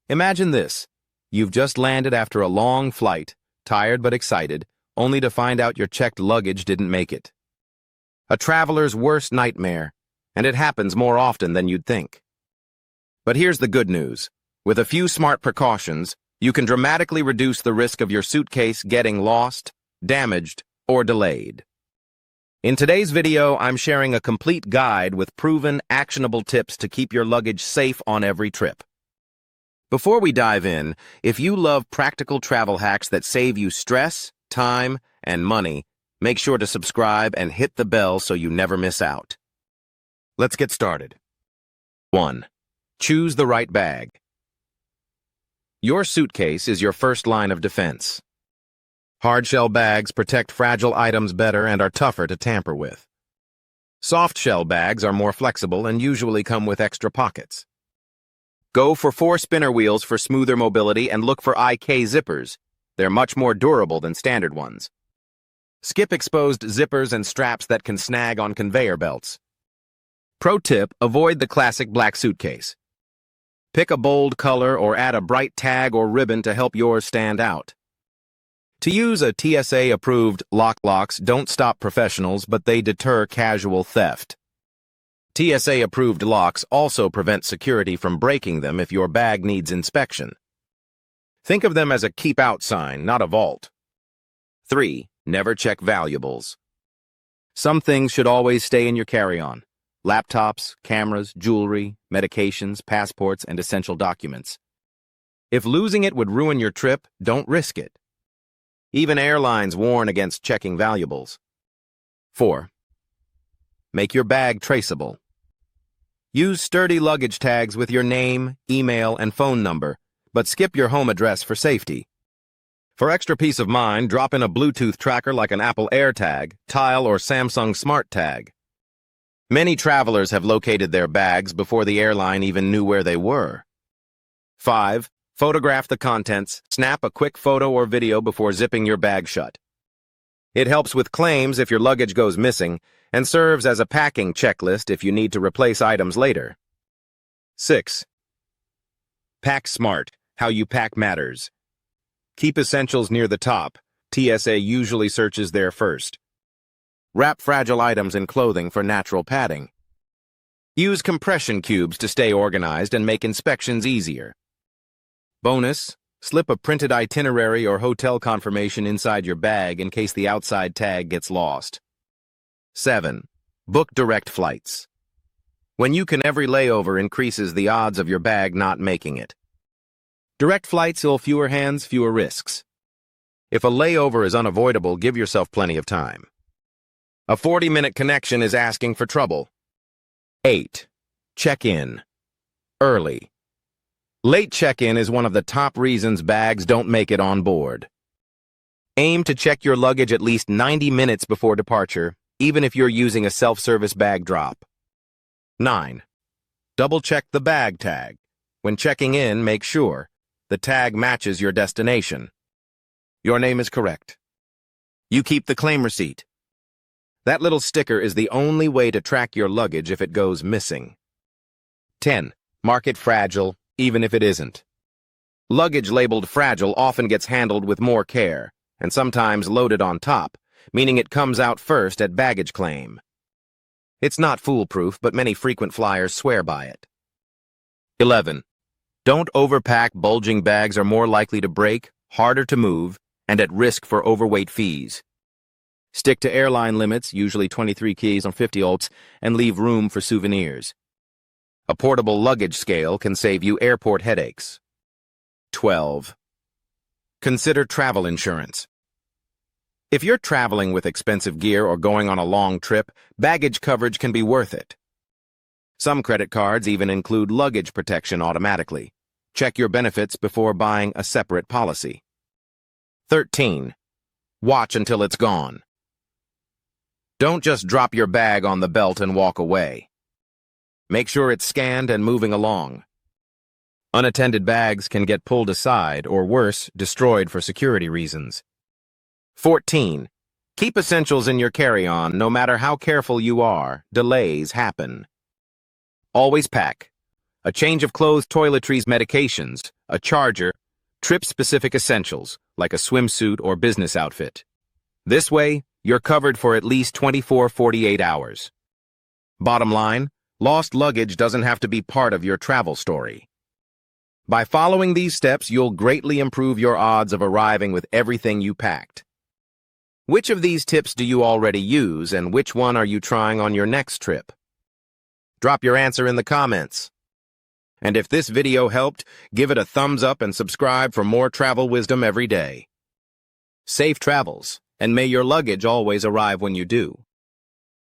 Imagine this. You've just landed after a long flight, tired but excited, only to find out your checked luggage didn't make it. A traveler's worst nightmare, and it happens more often than you'd think. But here's the good news. With a few smart precautions, you can dramatically reduce the risk of your suitcase getting lost, damaged, or delayed. In today's video, I'm sharing a complete guide with proven, actionable tips to keep your luggage safe on every trip. Before we dive in, if you love practical travel hacks that save you stress, time, and money, make sure to subscribe and hit the bell so you never miss out. Let's get started. 1. Choose the right bag. Your suitcase is your first line of defense. Hard-shell bags protect fragile items better and are tougher to tamper with. Soft-shell bags are more flexible and usually come with extra pockets. Go for 4 spinner wheels for smoother mobility and look for IK zippers. They're much more durable than standard ones. Skip exposed zippers and straps that can snag on conveyor belts. Pro tip, avoid the classic black suitcase. Pick a bold color or add a bright tag or ribbon to help yours stand out. To use a TSA-approved locks don't stop professionals, but they deter casual theft. TSA-approved locks also prevent security from breaking them if your bag needs inspection. Think of them as a keep-out sign, not a vault. 3. Never check valuables. Some things should always stay in your carry-on. Laptops, cameras, jewelry, medications, passports, and essential documents. If losing it would ruin your trip, don't risk it. Even airlines warn against checking valuables. 4. Make your bag traceable. Use sturdy luggage tags with your name, email, and phone number, but skip your home address for safety. For extra peace of mind, drop in a Bluetooth tracker like an Apple AirTag, Tile, or Samsung Smart Tag. Many travelers have located their bags before the airline even knew where they were. 5. Photograph the contents. Snap a quick photo or video before zipping your bag shut. It helps with claims if your luggage goes missing and serves as a packing checklist if you need to replace items later. 6. Pack smart. How you pack matters. Keep essentials near the top. TSA usually searches there first. Wrap fragile items in clothing for natural padding. Use compression cubes to stay organized and make inspections easier. Bonus, slip a printed itinerary or hotel confirmation inside your bag in case the outside tag gets lost. 7. Book direct flights. When you can, every layover increases the odds of your bag not making it. Direct flights fill fewer hands, fewer risks. If a layover is unavoidable, give yourself plenty of time. A 40-minute connection is asking for trouble. 8. Check-in. Early. Late check-in is one of the top reasons bags don't make it on board. Aim to check your luggage at least 90 minutes before departure, even if you're using a self-service bag drop. 9. Double-check the bag tag. When checking in, make sure the tag matches your destination. Your name is correct. You keep the claim receipt. That little sticker is the only way to track your luggage if it goes missing. 10. Mark it fragile, even if it isn't. Luggage labeled fragile often gets handled with more care, and sometimes loaded on top, meaning it comes out first at baggage claim. It's not foolproof, but many frequent flyers swear by it. 11. Don't overpack. Bulging bags are more likely to break, harder to move, and at risk for overweight fees. Stick to airline limits, usually 23 keys on 50 olts, and leave room for souvenirs. A portable luggage scale can save you airport headaches. 12. Consider travel insurance. If you're traveling with expensive gear or going on a long trip, baggage coverage can be worth it. Some credit cards even include luggage protection automatically. Check your benefits before buying a separate policy. 13. Watch until it's gone. Don't just drop your bag on the belt and walk away. Make sure it's scanned and moving along. Unattended bags can get pulled aside or, worse, destroyed for security reasons. 14. Keep essentials in your carry-on. No matter how careful you are, delays happen. Always pack a change of clothes, toiletries, medications, a charger, trip-specific essentials, like a swimsuit or business outfit. This way, you're covered for at least 24-48 hours. Bottom line, lost luggage doesn't have to be part of your travel story. By following these steps, you'll greatly improve your odds of arriving with everything you packed. Which of these tips do you already use, and which one are you trying on your next trip? Drop your answer in the comments. And if this video helped, give it a thumbs up and subscribe for more travel wisdom every day. Safe travels, and may your luggage always arrive when you do.